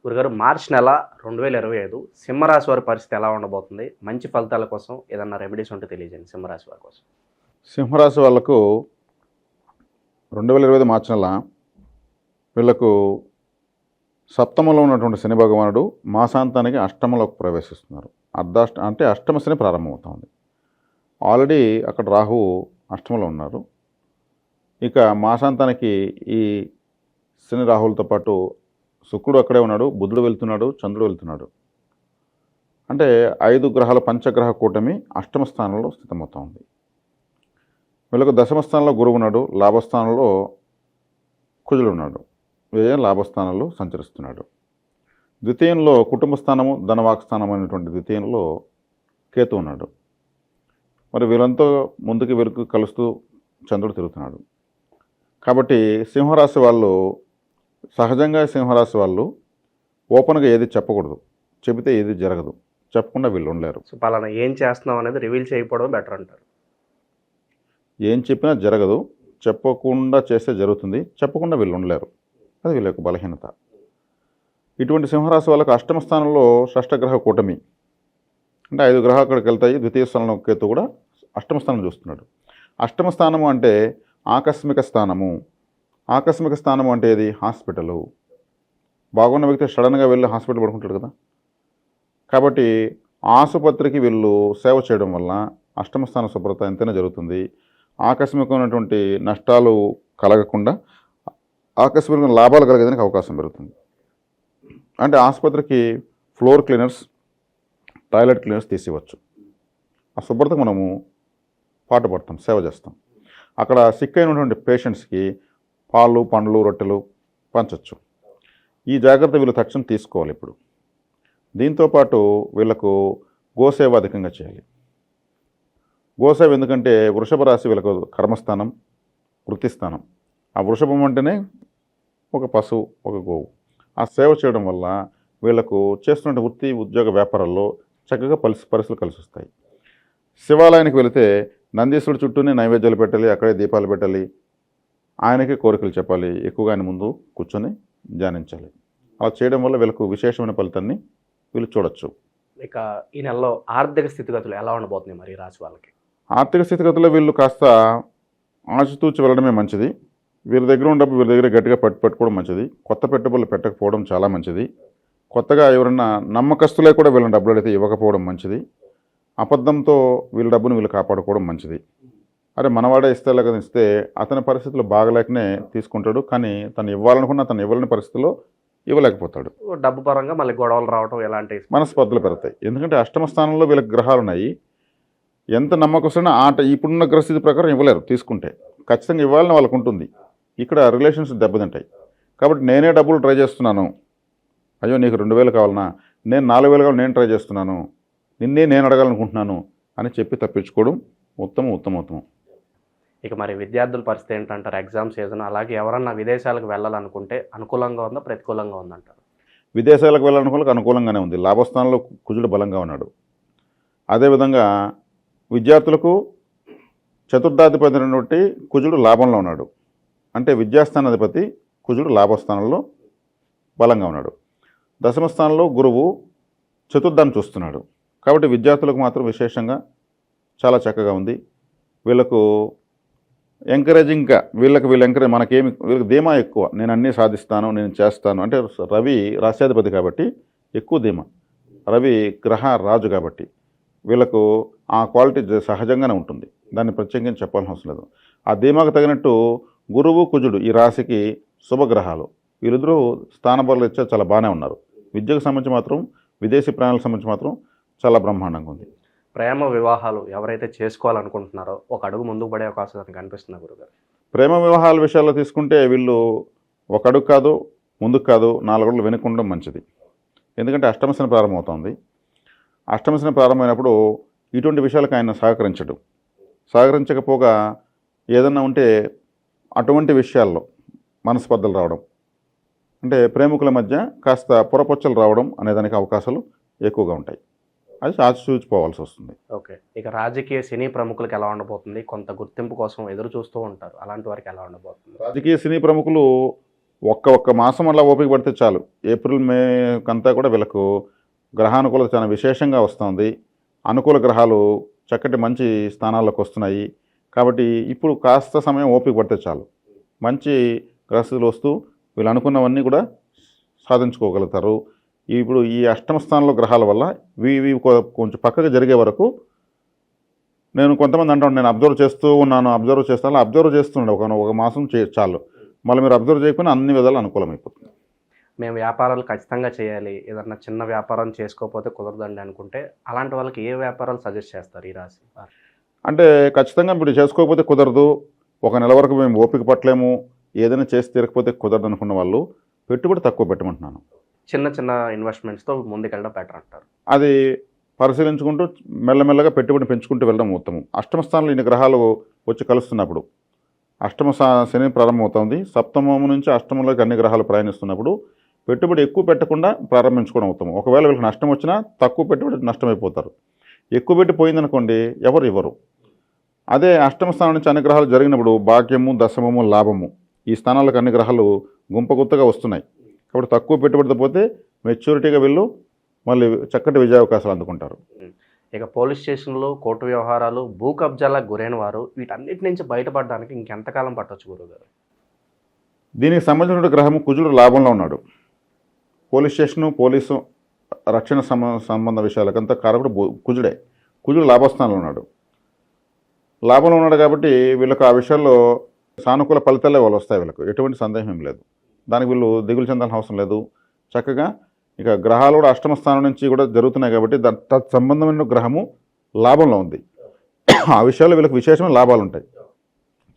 గురుగారు మార్చి నెల 2025 సింహరాశి వారి పరిస్థితి ఎలా ఉండబోతుంది? మంచి ఫలితాల కోసం ఏదన్నా రెమెడీస్ ఉంటే తెలియజేయండి సింహరాశి వారి కోసం. సింహరాశి వాళ్ళకు 2025 మార్చి నెల వీళ్ళకు సప్తమంలో ఉన్నటువంటి శని భగవానుడు మాసాంతానికి అష్టమంలోకి ప్రవేశిస్తున్నారు. అంటే అష్టమ శని ప్రారంభమవుతుంది. ఆల్రెడీ అక్కడ రాహువు అష్టమంలో ఉన్నారు. ఇక మాసాంతానికి ఈ శని రాహువులతో పాటు శుక్రుడు అక్కడే ఉన్నాడు, బుధుడు వెళ్తున్నాడు, చంద్రుడు వెళ్తున్నాడు. అంటే 5 గ్రహాల పంచగ్రహ కూటమి అష్టమ స్థానంలో స్థితమవుతా ఉంది. వీళ్ళకు దశమ స్థానంలో గురువు ఉన్నాడు, లాభస్థానంలో కుజుడు ఉన్నాడు, లాభస్థానంలో సంచరిస్తున్నాడు. ద్వితీయంలో కుటుంబ స్థానము ధనవాక్ స్థానం అనేటువంటి ద్వితీయంలో కేతు ఉన్నాడు. మరి వీళ్ళంతా ముందుకు వెనుక కలుస్తూ చంద్రుడు తిరుగుతున్నాడు. కాబట్టి సింహరాశి వాళ్ళు సహజంగా సింహరాశి వాళ్ళు ఓపెన్గా ఏది చెప్పకూడదు, చెబితే ఏది జరగదు, చెప్పకుండా వీళ్ళు ఉండలేరు. సో పలానా ఏం చేస్తున్నాం అనేది రివీల్ చేయకపోవడం బెటర్ అంటారు. ఏం చెప్పినా జరగదు, చెప్పకుండా చేస్తే జరుగుతుంది, చెప్పకుండా వీళ్ళు ఉండలేరు. అది వీళ్ళ యొక్క బలహీనత. ఇటువంటి సింహరాశి వాళ్ళకు అష్టమ స్థానంలో షష్టగ్రహ కూటమి అంటే 5 గ్రహాలు అక్కడికి వెళ్తాయి. ద్వితీయ స్థానంలో కేతు కూడా అష్టమ స్థానం చూస్తున్నాడు. అష్టమ స్థానము అంటే ఆకస్మిక స్థానము. ఆకస్మిక స్థానం అంటే ఏది? హాస్పిటలు. బాగున్న వ్యక్తి సడన్గా వెళ్ళి హాస్పిటల్ పడుకుంటాడు కదా. కాబట్టి ఆసుపత్రికి వీళ్ళు సేవ చేయడం వల్ల అష్టమ స్థాన శుభ్రత ఎంతైనా జరుగుతుంది. ఆకస్మికమైనటువంటి నష్టాలు కలగకుండా ఆకస్మిక లాభాలు కలగడానికి అవకాశం పెరుగుతుంది. అంటే ఆసుపత్రికి ఫ్లోర్ క్లీనర్స్, టాయిలెట్ క్లీనర్స్ తీసివచ్చు. ఆ శుభ్రతకు మనము పాటుపడతాం, సేవ చేస్తాం. అక్కడ సిక్ అయినటువంటి పేషెంట్స్కి పాలు, పండ్లు, రొట్టెలు పంచవచ్చు. ఈ జాగ్రత్త వీళ్ళు తక్షణం తీసుకోవాలి. ఇప్పుడు దీంతోపాటు వీళ్ళకు గోసేవ అధికంగా చేయాలి. గోసేవ ఎందుకంటే వృషభ రాశి వీళ్ళకు కర్మస్థానం, వృత్తిస్థానం. ఆ వృషభం అంటేనే ఒక పశువు, ఒక గోవు. ఆ సేవ చేయడం వల్ల వీళ్ళకు చేస్తున్న వృత్తి, ఉద్యోగ, వ్యాపారాల్లో చక్కగా పరిస్థితులు కలిసి వస్తాయి. శివాలయానికి వెళితే నందీశ్వరుడు చుట్టూనే నైవేద్యాలు పెట్టాలి, అక్కడే దీపాలు పెట్టాలి, ఆయనకే కోరికలు చెప్పాలి, ఎక్కువగా ఆయన ముందు కూర్చొని ధ్యానించాలి. అలా చేయడం వల్ల వీళ్ళకు విశేషమైన ఫలితాన్ని వీళ్ళు చూడొచ్చు. ఇక ఈ నెలలో ఆర్థిక స్థితిగతులు ఎలా ఉండబోతున్నాయి మరి ఈ రాశి వాళ్ళకి? ఆర్థిక స్థితిగతుల్లో వీళ్ళు కాస్త ఆచితూచి వెళ్ళడమే మంచిది. వీరి దగ్గర ఉన్న డబ్బు వీరి దగ్గర గట్టిగా పట్టుకోవడం మంచిది. కొత్త పెట్టుబడులు పెట్టకపోవడం చాలా మంచిది. కొత్తగా ఎవరన్నా నమ్మకస్తులే కూడా వీళ్ళని డబ్బులు అడిగితే ఇవ్వకపోవడం మంచిది. అబద్ధంతో వీళ్ళ డబ్బును వీళ్ళు కాపాడుకోవడం మంచిది. అరే మనవాడే ఇస్తే కదా ఇస్తే అతని పరిస్థితులు బాగలేకనే తీసుకుంటాడు, కానీ తను ఇవ్వాలనుకున్న తను ఇవ్వలేని పరిస్థితిలో ఇవ్వలేకపోతాడు. డబ్బు పరంగా మళ్ళీ గొడవలు రావడం ఎలాంటి మనస్పర్ధలు పెడతాయి. ఎందుకంటే అష్టమ స్థానంలో వీళ్ళకి గ్రహాలు ఉన్నాయి. ఎంత నమ్మకస్తున్నా ఇప్పుడున్న గ్రహస్థితి ప్రకారం ఇవ్వలేరు. తీసుకుంటే ఖచ్చితంగా ఇవ్వాలని వాళ్ళకు ఉంటుంది. ఇక్కడ రిలేషన్స్ దెబ్బతింటాయి. కాబట్టి నేనే డబ్బులు ట్రై చేస్తున్నాను, అయ్యో నీకు 2000 కావాలన్నా, నేను 4000 కావాలి, నేను ట్రై చేస్తున్నాను, నేను అడగాలనుకుంటున్నాను అని చెప్పి తప్పించుకోవడం ఉత్తమం. ఇక మరి విద్యార్థుల పరిస్థితి ఏంటంటారు? ఎగ్జామ్ సీజన్, అలాగే ఎవరన్నా విదేశాలకు వెళ్ళాలనుకుంటే అనుకూలంగా ఉందా, ప్రతికూలంగా ఉందంటారు? విదేశాలకు వెళ్ళాలనుకోవడానికి అనుకూలంగానే ఉంది. లాభస్థానంలో కుజుడు బలంగా ఉన్నాడు. అదేవిధంగా విద్యార్థులకు చతుర్థాధిపతి అయినటువంటి కుజుడు లాభంలో ఉన్నాడు. అంటే విద్యాస్థానాధిపతి కుజుడు లాభస్థానంలో బలంగా ఉన్నాడు. దశమ స్థానంలో గురువు చతుర్థాన్ని చూస్తున్నాడు. కాబట్టి విద్యార్థులకు మాత్రం విశేషంగా చాలా చక్కగా ఉంది. వీళ్ళకు ఎంకరేజింగ్గా వీళ్ళు ఎంకరేజ్ వీళ్ళకి ధీమా ఎక్కువ. నేను అన్నీ సాధిస్తాను, నేను చేస్తాను. అంటే రవి రాశ్యాధిపతి కాబట్టి ఎక్కువ ధీమా. రవి గ్రహ రాజు కాబట్టి వీళ్ళకు ఆ క్వాలిటీ సహజంగానే ఉంటుంది. దాన్ని ప్రత్యేకంగా చెప్పాల్సిన అవసరం లేదు. ఆ ధీమాకు తగినట్టు గురువు, కుజుడు ఈ రాశికి శుభగ్రహాలు. వీళ్ళిద్దరూ స్థానబలాలు ఇచ్చే చాలా బాగానే ఉన్నారు. విద్యకు సంబంధించి మాత్రం, విదేశీ ప్రయాణాలకు సంబంధించి మాత్రం చాలా బ్రహ్మాండంగా ఉంది. ప్రేమ వివాహాలు ఎవరైతే చేసుకోవాలనుకుంటున్నారో ఒక అడుగు ముందుకు పడే అవకాశం కనిపిస్తుంది గురుగారు. ప్రేమ వివాహాల విషయాల్లో తీసుకుంటే వీళ్ళు ఒక అడుగు కాదు, ముందుకు కాదు, 4 అడుగులు వెనక్కి ఉండడం మంచిది. ఎందుకంటే అష్టమశని ప్రారంభమవుతుంది. అష్టమశని ప్రారంభమైనప్పుడు ఇటువంటి విషయాలకు ఆయన సహకరించకపోగా ఏదన్నా ఉంటే అటువంటి విషయాల్లో మనస్పర్ధలు రావడం, అంటే ప్రేమికుల మధ్య కాస్త పొరపొచ్చలు రావడం అనేదానికి అవకాశాలు ఎక్కువగా ఉంటాయి. అది చూసిపోవాల్సి వస్తుంది. ఓకే. ఇక రాజకీయ సినీ ప్రముఖులకు ఎలా ఉండబోతుంది? కొంత గుర్తింపు కోసం ఎదురు చూస్తూ ఉంటారు, అలాంటి వారికి ఎలా ఉండబోతుంది? రాజకీయ సినీ ప్రముఖులు ఒక్క మాసం అలా ఓపిక పడితే చాలు. ఏప్రిల్ మే కంతా కూడా వీళ్ళకు గ్రహానుకూలత చాలా విశేషంగా వస్తుంది. అనుకూల గ్రహాలు చక్కటి మంచి స్థానాల్లోకి వస్తున్నాయి. కాబట్టి ఇప్పుడు కాస్త సమయం ఓపిక పడితే చాలు. మంచి గ్రహస్థితులు వస్తూ వీళ్ళు అనుకున్నవన్నీ కూడా సాధించుకోగలుగుతారు. ఇప్పుడు ఈ అష్టమ స్థానంలో గ్రహాల వల్ల ఇవి కొంచెం పక్కగా జరిగే వరకు నేను కొంతమంది అంటాను, నేను అబ్జర్వ్ చేస్తూ ఉన్నాను, అబ్జర్వ్ చేస్తున్నాడు ఒక మాసం చాలు. మళ్ళీ మీరు అబ్జర్వ్ చేయకపోయినా అన్ని విధాలు అనుకూలమైపోతుంది. మేము వ్యాపారాలు ఖచ్చితంగా చేయాలి, ఏదన్నా చిన్న వ్యాపారం చేసుకోకపోతే కుదరదండి అనుకుంటే అలాంటి వాళ్ళకి ఏ వ్యాపారాలు సజెస్ట్ చేస్తారు ఈ రాశి వారు? అంటే ఖచ్చితంగా ఇప్పుడు చేసుకోకపోతే కుదరదు, ఒక నెల వరకు మేము ఓపిక పట్టలేము, ఏదైనా చేసి తీరకపోతే కుదరదు అనుకున్న వాళ్ళు పెట్టుబడి తక్కువ పెట్టమంటున్నాను. చిన్న చిన్న ఇన్వెస్ట్మెంట్స్తో ముందుకెళ్ళడం బెటర్ అంటారు. అది పరిశీలించుకుంటూ మెల్లమెల్లగా పెట్టుబడి పెంచుకుంటూ వెళ్ళడం ఉత్తమం. అష్టమ స్థానంలో ఇన్ని గ్రహాలు వచ్చి కలుస్తున్నప్పుడు అష్టమ శని ప్రారంభమవుతుంది. సప్తమం నుంచి అష్టమంలోకి అన్ని గ్రహాలు ప్రయాణిస్తున్నప్పుడు పెట్టుబడి ఎక్కువ పెట్టకుండా ప్రారంభించుకోవడం ఉత్తమం. ఒకవేళ వీళ్ళకి నష్టం వచ్చినా తక్కువ పెట్టుబడి నష్టమైపోతారు. ఎక్కువ పెట్టి పోయిందనుకోండి ఎవరు ఇవ్వరు. అదే అష్టమ స్థానం నుంచి అన్ని గ్రహాలు జరిగినప్పుడు భాగ్యము, దశమము, లాభము ఈ స్థానాలకు అన్ని గ్రహాలు గుంపగుత్తగా వస్తున్నాయి. కాబట్టి తక్కువ పెట్టుబడితో పోతే మెచ్యూరిటీగా వీళ్ళు మళ్ళీ చక్కటి విజయావకాశాలు అందుకుంటారు. ఇక పోలీస్ స్టేషన్లు, కోర్టు వ్యవహారాలు, భూ కబ్జాలకు గురైన వారు వీటన్నిటి నుంచి బయటపడడానికి ఇంకెంతకాలం పట్టొచ్చు గురువుగారు? దీనికి సంబంధించిన గ్రహము కుజుడు లాభంలో ఉన్నాడు. పోలీస్ స్టేషను, పోలీసు, రక్షణ సంబంధ విషయాలకంతా కారకుడు కుజుడే. కుజుడు లాభస్థానంలో ఉన్నాడు. లాభంలో ఉన్నాడు కాబట్టి వీళ్ళకు ఆ విషయాల్లో సానుకూల ఫలితాలే వాళ్ళు వస్తాయి. వీళ్ళకు ఎటువంటి సందేహం ఏం లేదు. దానికి వీళ్ళు దిగులు చెందాల్సిన అవసరం లేదు. చక్కగా ఇక గ్రహాలు కూడా అష్టమ స్థానం నుంచి కూడా జరుగుతున్నాయి కాబట్టి సంబంధమైన గ్రహము లాభంలో ఉంది. ఆ విషయాల్లో వీళ్ళకి విశేషమైన లాభాలు ఉంటాయి.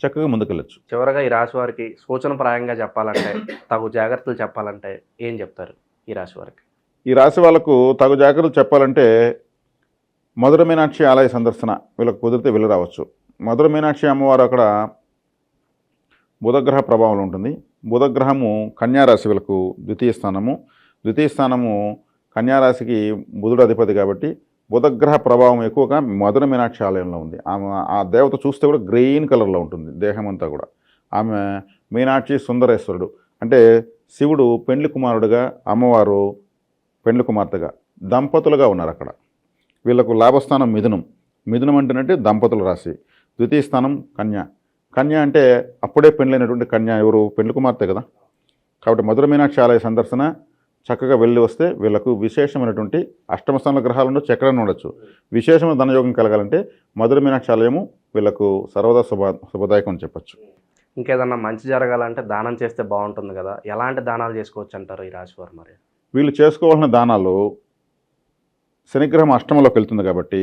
చక్కగా ముందుకెళ్ళచ్చు. చివరగా ఈ రాశి వారికి సూచనప్రాయంగా చెప్పాలంటే, తగు జాగ్రత్తలు చెప్పాలంటే ఏం చెప్తారు ఈ రాశి వారికి? ఈ రాశి వాళ్ళకు తగు జాగ్రత్తలు చెప్పాలంటే మధుర మీనాక్షి ఆలయ సందర్శన వీళ్ళకు కుదిరితే వెళ్ళి రావచ్చు. మధుర మీనాక్షి అమ్మవారు అక్కడ బుధగ్రహ ప్రభావం ఉంటుంది. బుధగ్రహము కన్యారాశి వీళ్ళకు ద్వితీయ స్థానము కన్యారాశికి బుధుడు అధిపతి కాబట్టి బుధగ్రహ ప్రభావం ఎక్కువగా మధుర మీనాక్షి ఆలయంలో ఉంది. ఆ దేవత చూస్తే కూడా గ్రీన్ కలర్లో ఉంటుంది దేహం అంతా కూడా. ఆమె మీనాక్షి సుందరేశ్వరుడు అంటే శివుడు పెండ్లి కుమారుడుగా, అమ్మవారు పెండ్లి కుమార్తెగా దంపతులుగా ఉన్నారు అక్కడ. వీళ్ళకు లాభస్థానం మిథునం అంటేనంటే దంపతుల రాశి. ద్వితీయ స్థానం కన్య అంటే అప్పుడే పెండ్లైనటువంటి కన్య ఎవరు? పెండ్లి కుమార్తె కదా. కాబట్టి మధుర మీనాక్షి ఆలయ సందర్శన చక్కగా వెళ్ళి వస్తే వీళ్ళకు విశేషమైనటువంటి అష్టమ స్థానంలో గ్రహాలు ఉండొచ్చు, ఎక్కడైనా ఉండొచ్చు. విశేషమైన ధనయోగం కలగాలంటే మధుర మీనాక్షి ఆలయము వీళ్ళకు సర్వదా శుభదాయకం అని చెప్పచ్చు. ఇంకేదన్నా మంచి జరగాలంటే దానం చేస్తే బాగుంటుంది కదా, ఎలాంటి దానాలు చేసుకోవచ్చు అంటారు ఈ రాశి వారు? మరి వీళ్ళు చేసుకోవాల్సిన దానాలు, శనిగ్రహం అష్టమంలోకి వెళ్తుంది కాబట్టి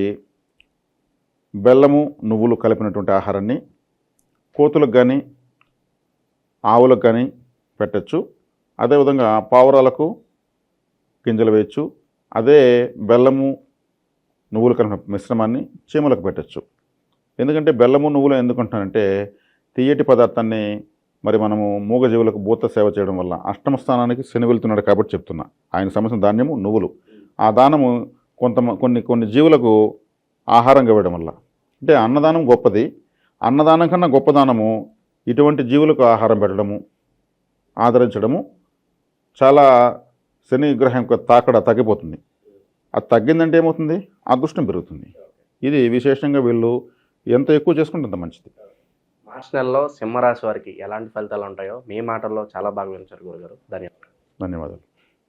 బెల్లము, నువ్వులు కలిపినటువంటి ఆహారాన్ని కోతులకు కానీ ఆవులకు కానీ పెట్టచ్చు. అదేవిధంగా పావురాలకు గింజలు వేయచ్చు. అదే బెల్లము, నువ్వులు కలిపిన మిశ్రమాన్ని చీమలకు పెట్టచ్చు. ఎందుకంటే బెల్లము, నువ్వులు ఎందుకుంటానంటే తీయటి పదార్థాన్ని మరి మనము మూగజీవులకు భూత సేవ చేయడం వల్ల అష్టమ స్థానానికి శని వెళ్తున్నాడు కాబట్టి చెప్తున్నా. ఆయన సంబంధించిన ధాన్యము నువ్వులు. ఆ దానము కొన్ని జీవులకు ఆహారంగా ఇవ్వడం వల్ల, అంటే అన్నదానం గొప్పది. అన్నదానం కన్నా గొప్ప దానము ఇటువంటి జీవులకు ఆహారం పెట్టడము, ఆదరించడము. చాలా శని గ్రహం యొక్క తాకడ తగ్గిపోతుంది. అది తగ్గిందంటే ఏమవుతుంది? అదృష్టం పెరుగుతుంది. ఇది విశేషంగా వీళ్ళు ఎంత ఎక్కువ చేసుకుంటే అంత మంచిది. మార్చి నెలలో సింహరాశి వారికి ఎలాంటి ఫలితాలు ఉంటాయో మీ మాటల్లో చాలా బాగా వివరించారు గురుగారు. ధన్యవాదాలు.